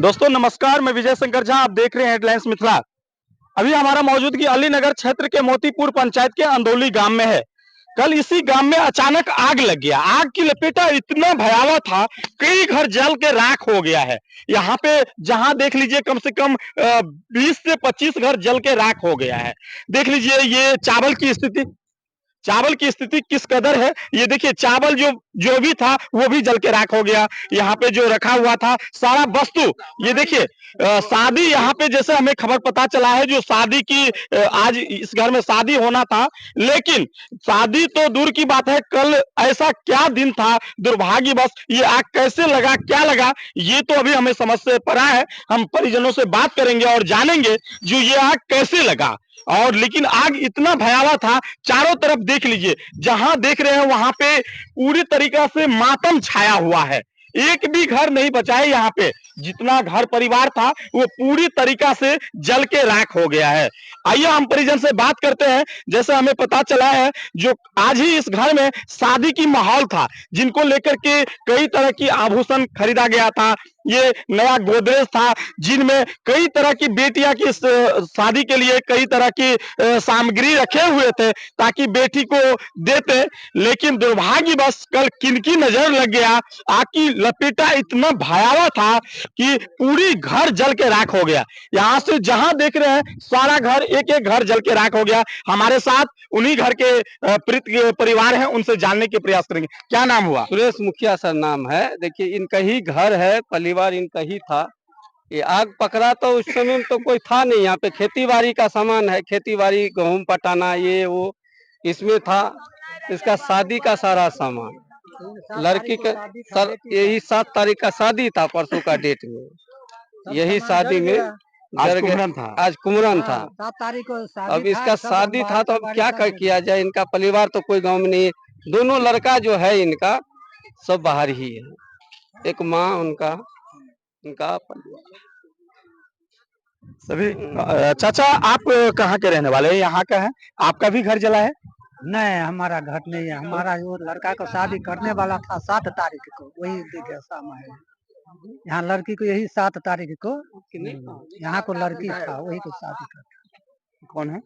दोस्तों नमस्कार, मैं विजय शंकर झा। आप देख रहे हैं हेडलाइंस मिथिला। अभी हमारा मौजूदगी अलीनगर क्षेत्र के मोतीपुर पंचायत के अंदौली गांव में है। कल इसी गांव में अचानक आग लग गया। आग की लपेटा इतना भयावह था, कई घर जल के राख हो गया है। यहाँ पे जहां देख लीजिए कम से कम 20 से 25 घर जल के राख हो गया है। देख लीजिए ये चावल की स्थिति किस कदर है। ये देखिए चावल जो जो भी था वो भी जल के राख हो गया। यहाँ पे जो रखा हुआ था सारा वस्तु, ये देखिए शादी, यहाँ पे जैसे हमें खबर पता चला है जो शादी की आज इस घर में शादी होना था, लेकिन शादी तो दूर की बात है, कल ऐसा क्या दिन था दुर्भाग्यवश ये आग कैसे लगा, क्या लगा, ये तो अभी हमें समझ से परा है। हम परिजनों से बात करेंगे और जानेंगे जो ये आग कैसे लगा। और लेकिन आग इतना भयावह था, चारों तरफ देख लीजिए, जहां देख रहे हैं वहां पे पूरी तरीका से मातम छाया हुआ है। एक भी घर नहीं बचा है। यहाँ पे जितना घर परिवार था वो पूरी तरीका से जल के राख हो गया है। आइए हम परिजन से बात करते हैं। जैसे हमें पता चला है जो आज ही इस घर में शादी की माहौल था, जिनको लेकर के कई तरह की आभूषण खरीदा गया था। ये नया गोदरेज था जिनमें कई तरह की बेटियां की शादी के लिए कई तरह की सामग्री रखे हुए थे ताकि बेटी को देते। लेकिन दुर्भाग्यवश कल किनकी नजर लग गया, आग की लपेटा इतना भयावह था कि पूरी घर जल के राख हो गया। यहाँ से जहां देख रहे हैं सारा घर, एक एक घर जल के राख हो गया। हमारे साथ उन्हीं घर के परिवार हैं, उनसे जानने के प्रयास करेंगे। क्या नाम हुआ? सुरेश मुखिया सर नाम है। देखिए इनका ही घर है, परिवार इनका ही था। ये आग पकड़ा तो उस समय में तो कोई था नहीं। यहाँ पे खेती बाड़ी का सामान है, खेती बाड़ी गेहूं पटाना ये वो इसमें था। इसका शादी का सारा सामान, लड़की का सर यही 7 तारीख का शादी था, परसों का डेट में यही शादी में आज कुमरन था। आज कुमरन था। 7 तारीख को अब इसका शादी था तो अब क्या किया जाए। इनका परिवार तो कोई गांव में नहीं है। दोनों लड़का जो है इनका सब बाहर ही है। एक माँ उनका परिवार सभी। चाचा आप कहाँ के रहने वाले हैं? यहाँ का है? आपका भी घर जला है? नहीं, हमारा घर नहीं है। हमारा वो लड़का को शादी करने वाला था 7 तारीख को, वही देखिए सामने है। यहाँ लड़की को यही 7 तारीख को, यहाँ को लड़की था वही को शादी कर। कौन है?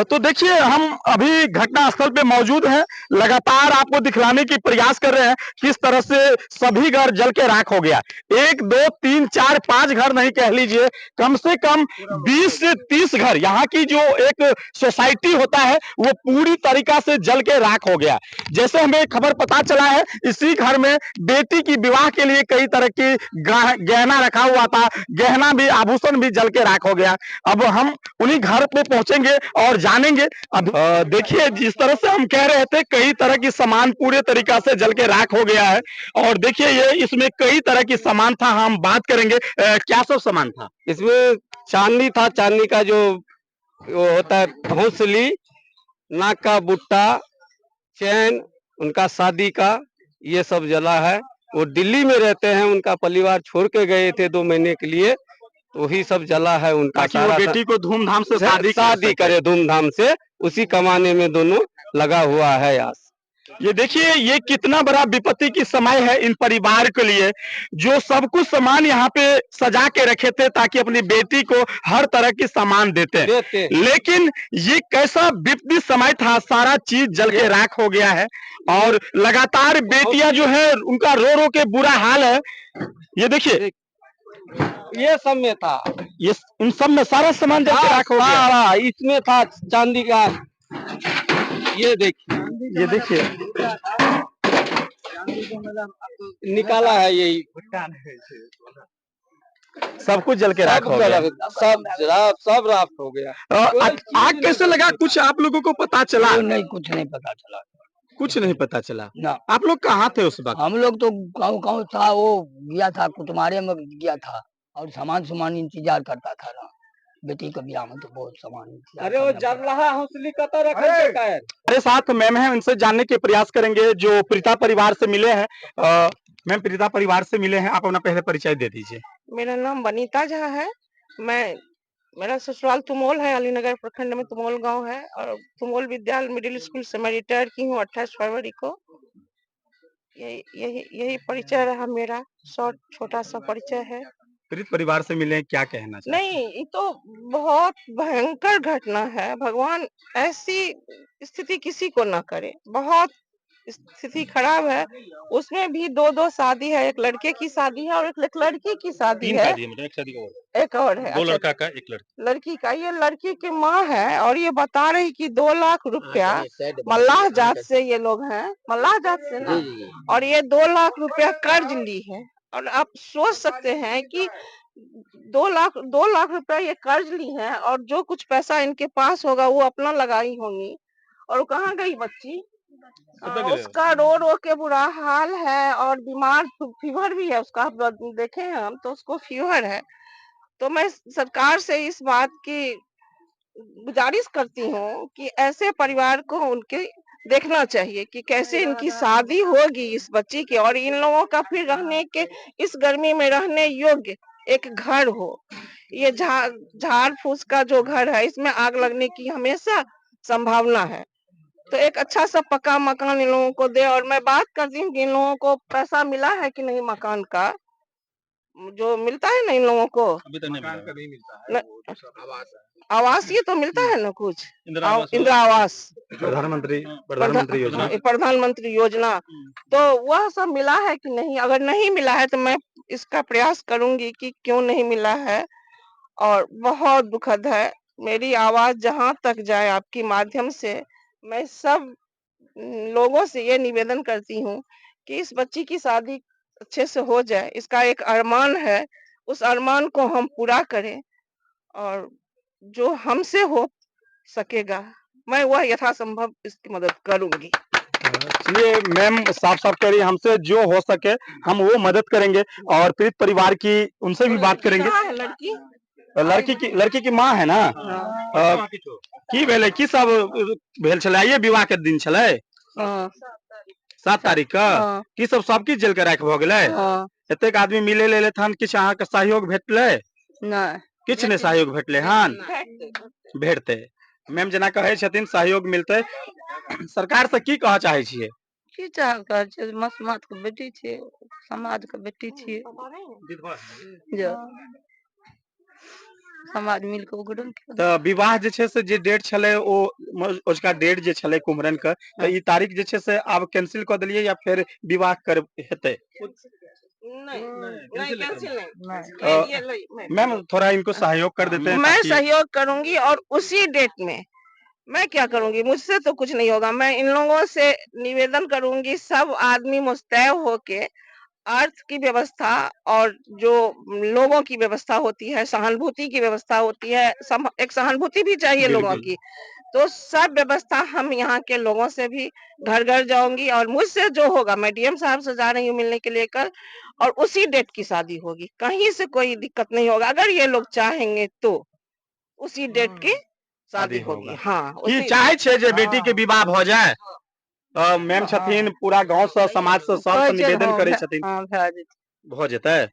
तो देखिए हम अभी घटना स्थल पे मौजूद हैं, लगातार आपको दिखलाने की प्रयास कर रहे हैं किस तरह से सभी घर जल के राख हो गया। 1 2 3 4 5 घर नहीं कह लीजिए, कम से कम 20 से 30 घर, यहाँ की जो एक सोसाइटी होता है वो पूरी तरीका से जल के राख हो गया। जैसे हमें खबर पता चला है इसी घर में बेटी की विवाह के लिए कई तरह की गहना रखा हुआ था, गहना भी, आभूषण भी जल के राख हो गया। अब हम उन्हीं घर पे पहुंचेंगे और जानेंगे। अब देखिए जिस तरह से हम कह रहे थे कई तरह की सामान पूरे तरीका से जल के राख हो गया है। और देखिए ये इसमें कई तरह की सामान था, हम बात करेंगे क्या सब सामान था इसमें। चांदी था, चांदी का जो वो होता है हौसली, नाक का बुट्टा, चैन, उनका शादी का ये सब जला है। वो दिल्ली में रहते हैं, उनका परिवार छोड़ के गए थे 2 महीने के लिए, तो वही सब जला है उनका। ताकि वो बेटी को धूमधाम से शादी करे धूमधाम से, उसी कमाने में दोनों लगा हुआ है आस। ये देखिए ये कितना बड़ा विपत्ति की समय है इन परिवार के लिए, जो सब कुछ सामान यहाँ पे सजा के रखे थे ताकि अपनी बेटी को हर तरह की सामान देते। लेकिन ये कैसा विपत्ति समय था, सारा चीज जल के राख हो गया है और लगातार बेटियां जो है उनका रो रो के बुरा हाल है। ये देखिए ये सब में था, ये इन सब में सारा सामान जल के राख हो गया। इसमें था चांदी का, ये देखिए निकाला है, यही सब कुछ जल के राख हो गया। सब राख हो गया। आग कैसे लगा, कुछ आप लोगों को पता चला? नहीं, कुछ नहीं पता चला। कुछ नहीं पता चला ना। आप लोग कहाँ थे उस वक्त? हम लोग तो गाँव था, वो गया था कुटुमारे में गया था और सामान इंतजार करता था ना। बेटी का ब्याह में तो बहुत सामान। अरे वो जल रहा हौसली का तो रखा है। मेरे साथ मैम है, उनसे जानने के प्रयास करेंगे जो प्रीता परिवार से मिले हैं। मैम प्रीता परिवार से मिले हैं, आप अपना पहले परिचय दे दीजिए। मेरा नाम वनीता झा है। मेरा ससुराल तुमोल है, अलीनगर प्रखंड में तुमोल गांव है और तुमोल विद्यालय मिडिल स्कूल से मैं रिटायर की हूँ 28 फरवरी को। यही यही यही परिचय रहा मेरा, शॉर्ट छोटा सा परिचय है। पीड़ित परिवार से मिले, क्या कहना चाहते हैं? नहीं, ये तो बहुत भयंकर घटना है। भगवान ऐसी स्थिति किसी को ना करे। बहुत स्थिति खराब है। उसमें भी 2-2 शादी है, एक लड़के की शादी है और एक लड़की की शादी 3 है। शादी है, मतलब एक शादी का एक और है, 2 अच्छा लड़का का 1 लड़की। लड़की का। ये लड़की की माँ है और ये बता रही कि 2 लाख रुपया मल्लाह जात से ये लोग हैं, मल्लाह जात से ना, और ये 2 लाख रुपया कर्ज ली है। और आप सोच सकते हैं कि 2 लाख रुपया ये कर्ज ली है और जो कुछ पैसा इनके पास होगा वो अपना लगाई होंगी। और वो कहाँ गई बच्ची? उसका रो रो के बुरा हाल है और बीमार, फीवर भी है उसका। देखे हैं हम तो उसको फीवर है। तो मैं सरकार से इस बात की गुजारिश करती हूँ कि ऐसे परिवार को उनके देखना चाहिए कि कैसे इनकी शादी होगी इस बच्ची की, और इन लोगों का फिर रहने के, इस गर्मी में रहने योग्य एक घर हो। ये झाड़ फूस का जो घर है इसमें आग लगने की हमेशा संभावना है। तो एक अच्छा सा पक्का मकान इन लोगों को दे। और मैं बात करती हूँ कि इन लोगों को पैसा मिला है कि नहीं मकान का, जो मिलता है ना इन लोगों को। अभी तक नहीं मिला। नहीं मिलता न- आवास ये तो मिलता है ना कुछ, इंदिरा आवास, प्रधानमंत्री योजना। प्रधानमंत्री योजना, तो वह सब मिला है कि नहीं? अगर नहीं मिला है तो मैं इसका प्रयास करूंगी कि क्यों नहीं मिला है। और बहुत दुखद है। मेरी आवाज जहां तक जाए आपके माध्यम से, मैं सब लोगों से ये निवेदन करती हूँ कि इस बच्ची की शादी अच्छे से हो जाए। इसका एक अरमान है, उस अरमान को हम पूरा करें और जो हमसे हो सकेगा मैं वह यथासंभव इसकी मदद करूंगी। चलिए मैम, साफ साफ कह रही है, हमसे जो हो सके हम वो मदद करेंगे और पीड़ित परिवार की उनसे भी बात करेंगे। कहाँ है लड़की? लड़की की माँ है ना, की भेलै, की सब भेल छलै? आइए विवाह के दिन छलै, 7 तारीख का। की सब किछ जल के राखि भ गेलै? एतेक आदमी मिले ले हन, किछ अहाँके सहयोग भेटलै? किछ नहि सहयोग भेटलै हन, भेटतै। मैम जेना कहै छथिन सहयोग मिलतै। सरकार से की कहऽ चाहै छियै? की चाहब, कहै छै मसमात के बेटी छियै, समाज के बेटी छियै, जो समाज मिल के उगड़न के। तऽ विवाह जे छै से जे डेट छलै ओ ओजका डेट जे छलै कुम्हरन के, तऽ ई तारीख जे छै से आब कैंसिल कऽ देलियै या फेर विवाह कर हेतै? नहीं कैंसिल नहीं। मैम थोड़ा इनको सहयोग कर देते हैं मैं ताकि... सहयोग करूंगी और उसी डेट में मैं क्या करूंगी, मुझसे तो कुछ नहीं होगा। मैं इन लोगों से निवेदन करूंगी, सब आदमी मुस्तैद होके अर्थ की व्यवस्था और जो लोगों की व्यवस्था होती है, सहानुभूति की व्यवस्था होती है, एक सहानुभूति भी चाहिए लोगों बिल्कुल। की, तो सब व्यवस्था हम यहाँ के लोगों से भी घर घर जाऊंगी और मुझसे जो होगा, मैं डीएम साहब से जा रही हूँ मिलने के लिए कल, और उसी डेट की शादी होगी। कहीं से कोई दिक्कत नहीं होगा। अगर ये लोग चाहेंगे तो उसी डेट की शादी होगी। हाँ, की चाहे छे जे बेटी के विवाह भ जाए? मैम छथिन पूरा गांव से, समाज से, सब से निवेदन करे छथिन, हो जेतै।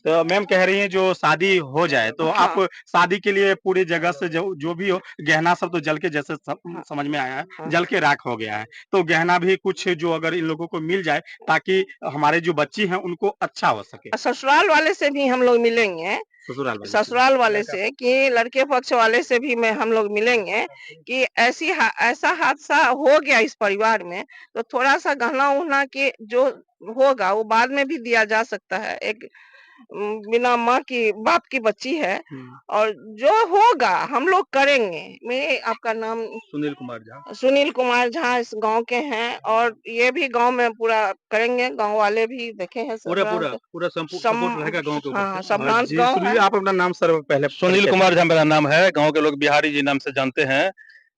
तो मैम कह रही हैं जो शादी हो जाए तो आप शादी के लिए पूरी जगह से जो भी हो, गहना सब तो जल के, जैसे समझ में आया है, जल के राख हो गया है, तो गहना भी कुछ जो अगर इन लोगों को मिल जाए ताकि हमारे जो बच्ची हैं उनको अच्छा हो सके। ससुराल वाले से भी हम लोग मिलेंगे, ससुराल वाले से कि लड़के पक्ष वाले से भी हम लोग मिलेंगे कि ऐसा हादसा हो गया इस परिवार में, तो थोड़ा सा गहना उहना के जो होगा वो बाद में भी दिया जा सकता है। एक बिना माँ की, बाप की बच्ची है, और जो होगा हम लोग करेंगे। मेरे, आपका नाम? सुनील कुमार झा इस गांव के हैं और ये भी गांव में पूरा करेंगे। गांव वाले भी देखे हैं, पूरा सपोर्ट रहेगा गांव के। हाँ, सम्मान गांव है। आप अपना नाम सर पहले? सुनील कुमार झा मेरा नाम है, गांव के लोग बिहारी जी नाम से जानते हैं।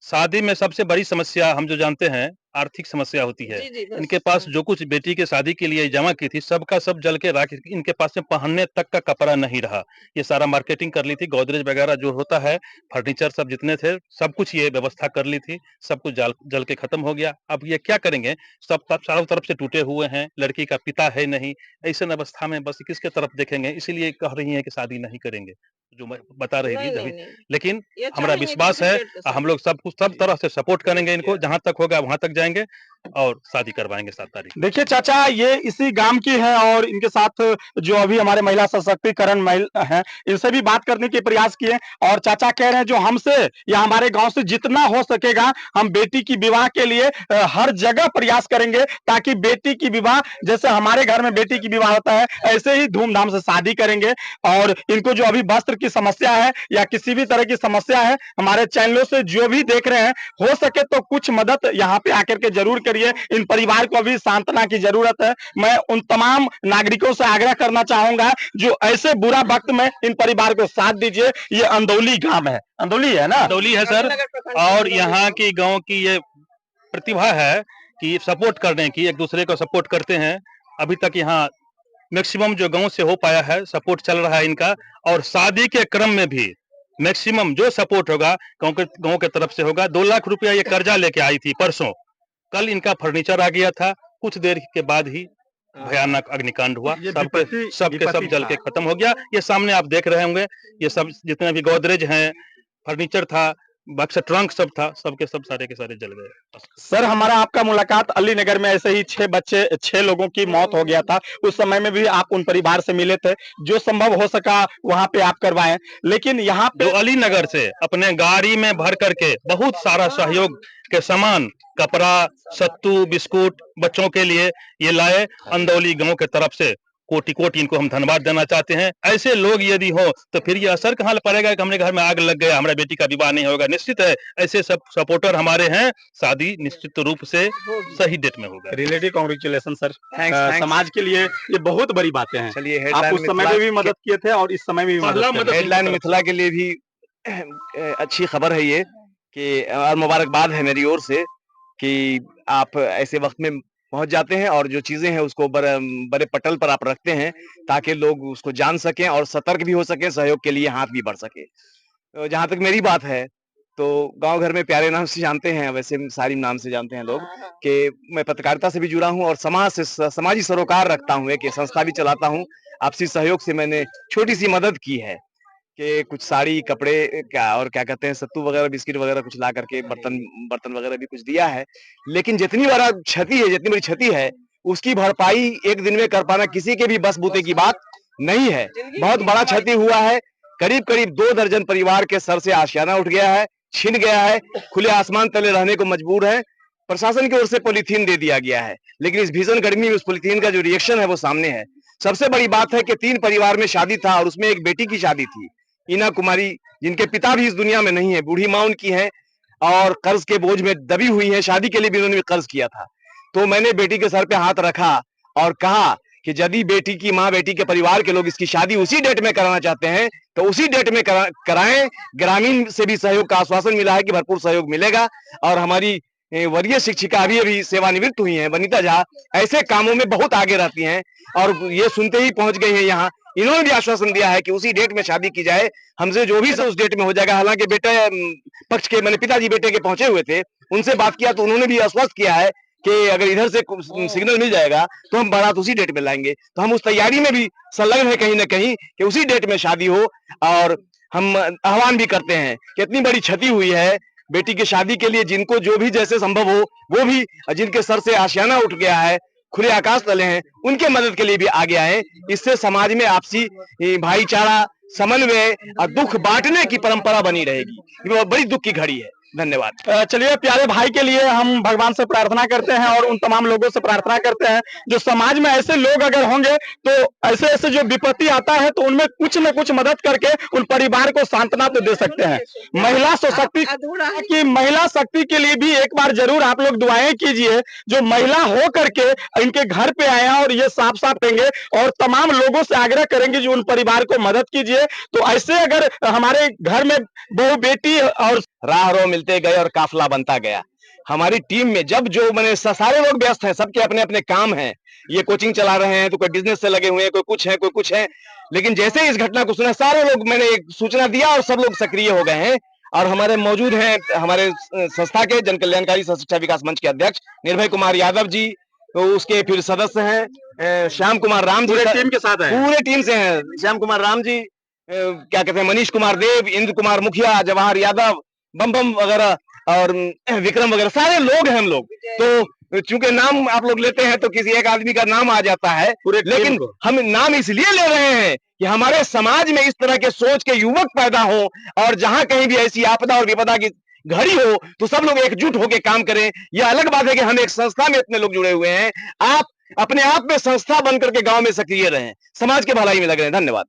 शादी में सबसे बड़ी समस्या हम जो जानते हैं, आर्थिक समस्या होती है। जी, बस। इनके पास जो कुछ बेटी के शादी के लिए जमा की थी, सबका सब जल के राख, इनके पास में पहनने तक का कपड़ा नहीं रहा। ये सारा मार्केटिंग कर ली थी, गोदरेज वगैरह जो होता है, फर्नीचर सब जितने थे, सब कुछ ये व्यवस्था कर ली थी, सब कुछ जल के खत्म हो गया। अब ये क्या करेंगे? सब चारों तरफ से टूटे हुए हैं, लड़की का पिता है नहीं, ऐसे अवस्था में बस किसके तरफ देखेंगे? इसीलिए कह रही है कि शादी नहीं करेंगे, जो मैं बता रही थी अभी। लेकिन हमारा विश्वास है, हम लोग सब तरह से सपोर्ट करेंगे इनको, जहां तक होगा वहां तक जाएंगे। जाएंगे और शादी करवाएंगे 7 तारीख। देखिए चाचा, ये इसी गांव की है और इनके साथ जो अभी हमारे महिला सशक्तिकरण महिला है, इनसे भी बात करने के प्रयास किए और चाचा कह रहे हैं जो हमसे या हमारे गांव से जितना हो सकेगा हम बेटी की विवाह के लिए हर जगह प्रयास करेंगे, ताकि बेटी की विवाह जैसे हमारे घर में बेटी की विवाह होता है ऐसे ही धूमधाम से शादी करेंगे। और इनको जो अभी वस्त्र की समस्या है या किसी भी तरह की समस्या है, हमारे चैनलों से जो भी देख रहे हैं, हो सके तो कुछ मदद यहाँ पे आकर के जरूर करिए। इन परिवार को भी सांत्वना की जरूरत है। मैं उन तमाम नागरिकों से आग्रह करना चाहूंगा जो ऐसे बुरा वक्त में इन परिवार को साथ दीजिए। ये अंदौली गांव है, अंदौली है ना? अंदौली है सर, और यहाँ की गांव की ये प्रतिभा है कि सपोर्ट करने की, एक दूसरे को सपोर्ट करते हैं। अभी तक यहाँ मैक्सिमम जो गांव से हो पाया है सपोर्ट चल रहा है इनका, और शादी के क्रम में भी मैक्सिमम जो सपोर्ट होगा गांव के तरफ से होगा। 2 लाख रुपया ये कर्जा लेके आई थी परसों, कल इनका फर्नीचर आ गया था, कुछ देर के बाद ही भयानक अग्निकांड हुआ, सबके सब जल के खत्म हो गया। ये सामने आप देख रहे होंगे, ये सब जितने भी गोदरेज हैं, फर्नीचर था, बक्सा ट्रंक सब था, सबके सब सारे के सारे जल गए। सर, हमारा आपका मुलाकात अली नगर में ऐसे ही 6 लोगों की मौत हो गया था, उस समय में भी आप उन परिवार से मिले थे, जो संभव हो सका वहां पे आप करवाएं। लेकिन यहाँ पे अली नगर से अपने गाड़ी में भर करके बहुत सारा सहयोग के सामान, कपड़ा, सत्तू, बिस्कुट बच्चों के लिए ये लाए। अंदौली गांव के तरफ से कोटि कोटि इनको हम धन्यवाद देना चाहते हैं। ऐसे लोग यदि हो तो फिर ये असर कहाँ पड़ेगा कि हमने घर में आग लग गया, हमारा बेटी का विवाह नहीं होगा। निश्चित है ऐसे सब सपोर्टर हमारे हैं, शादी निश्चित रूप से सही डेट में होगा। रिलेटिव कांग्रेचुलेशन सर, समाज के लिए ये बहुत बड़ी बातें हैं। चलिए, आप उस समय में भी मदद किए थे और इस समय में भी मदद। हेडलाइन मिथिला के लिए भी अच्छी खबर है ये कि, और मुबारकबाद है मेरी ओर से कि आप ऐसे वक्त में पहुंच जाते हैं और जो चीजें हैं उसको बड़े पटल पर आप रखते हैं ताकि लोग उसको जान सकें और सतर्क भी हो सकें, सहयोग के लिए हाथ भी बढ़ सके। तो जहां तक मेरी बात है तो गांव घर में प्यारे नाम से जानते हैं, वैसे सारी नाम से जानते हैं लोग, कि मैं पत्रकारिता से भी जुड़ा हूं और समाजी सरोकार रखता हूं, एक संस्था भी चलाता हूं। आपसी सहयोग से मैंने छोटी सी मदद की है कि कुछ साड़ी, कपड़े, क्या कहते हैं, सत्तू वगैरह, बिस्किट वगैरह कुछ ला करके, बर्तन वगैरह भी कुछ दिया है। लेकिन जितनी बड़ी क्षति है उसकी भरपाई एक दिन में कर पाना किसी के भी बस बूते की बात नहीं है। बहुत बड़ा क्षति हुआ है, करीब 2 दर्जन परिवार के सर से आशियाना उठ गया है, छिन गया है, खुले आसमान तले रहने को मजबूर है। प्रशासन की ओर से पॉलीथीन दे दिया गया है, लेकिन इस भीषण गर्मी में उस पॉलीथीन का जो रिएक्शन है वो सामने है। सबसे बड़ी बात है कि 3 परिवार में शादी था और उसमें एक बेटी की शादी थी, ईना कुमारी, जिनके पिता भी इस दुनिया में नहीं है, बूढ़ी माँ उनकी है और कर्ज के बोझ में दबी हुई है। शादी के लिए भी उन्होंने कर्ज किया था। तो मैंने बेटी के सर पे हाथ रखा और कहा कि यदि बेटी की माँ, बेटी के परिवार के लोग इसकी शादी उसी डेट में कराना चाहते हैं तो उसी डेट में कराएं। ग्रामीण से भी सहयोग का आश्वासन मिला है कि भरपूर सहयोग मिलेगा। और हमारी वरीय शिक्षिका अभी सेवानिवृत्त हुई हैं, वनिता झा, ऐसे कामों में बहुत आगे रहती हैं और ये सुनते ही पहुंच गई हैं यहाँ। इन्होंने भी आश्वासन दिया है कि उसी डेट में शादी की जाए, हमसे जो भी उस डेट में हो जाएगा। हालांकि बेटे पक्ष के, मैंने पिताजी बेटे के पहुंचे हुए थे, उनसे बात किया तो उन्होंने भी आश्वस्त किया है कि अगर इधर से सिग्नल मिल जाएगा तो हम बारात उसी डेट में लाएंगे। तो हम उस तैयारी में भी संलग्न है कहीं ना कहीं कि उसी डेट में शादी हो। और हम आह्वान भी करते हैं कि इतनी बड़ी क्षति हुई है बेटी की शादी के लिए, जिनको जो भी जैसे संभव हो वो भी, जिनके सर से आशियाना उठ गया है, खुले आकाश तले हैं, उनके मदद के लिए भी आगे आए। इससे समाज में आपसी भाईचारा, समन्वय और दुख बांटने की परंपरा बनी रहेगी। ये बड़ी दुख की घड़ी है। धन्यवाद। चलिए, प्यारे भाई के लिए हम भगवान से प्रार्थना करते हैं और उन तमाम लोगों से प्रार्थना करते हैं जो समाज में ऐसे लोग अगर होंगे तो ऐसे जो विपत्ति आता है तो उनमें कुछ न कुछ मदद करके उन परिवार को सांत्वना तो दे सकते हैं। महिला महिला शक्ति के लिए भी एक बार जरूर आप लोग दुआएं कीजिए, जो महिला हो करके इनके घर पे आए हैं और ये साफ साफ देंगे और तमाम लोगों से आग्रह करेंगे जो उन परिवार को मदद कीजिए। तो ऐसे अगर हमारे घर में बहू बेटी और राह मिलते गए और काफिला बनता गया। हमारी टीम में जब जो मैंने सारे लोग व्यस्त हैं, सबके अपने अपने काम हैं, ये कोचिंग चला रहे हैं, तो कोई बिजनेस से लगे हुए हैं, कोई कुछ है। लेकिन जैसे इस घटना को सुना, सारे लोग, मैंने एक सूचना दिया और सब लोग सक्रिय हो गए हैं। और हमारे मौजूद हैं हमारे संस्था के जन कल्याणकारी शिक्षा विकास मंच के अध्यक्ष निर्भय कुमार यादव जी, तो उसके फिर सदस्य हैं श्याम कुमार राम जी, टीम के साथ है, पूरे टीम से हैं श्याम कुमार राम जी, क्या कहते हैं, मनीष कुमार देव, इंद्र कुमार मुखिया, जवाहर यादव, बम वगैरह, और विक्रम वगैरह सारे लोग हैं हम लोग। तो चूंकि नाम आप लोग लेते हैं तो किसी एक आदमी का नाम आ जाता है, लेकिन हम नाम इसलिए ले रहे हैं कि हमारे समाज में इस तरह के सोच के युवक पैदा हो, और जहां कहीं भी ऐसी आपदा और विपदा की घड़ी हो तो सब लोग एकजुट होकर काम करें। यह अलग बात है कि हम एक संस्था में इतने लोग जुड़े हुए हैं, आप अपने आप में संस्था बनकर के गांव में सक्रिय रहें, समाज के भलाई में लग रहे हैं। धन्यवाद।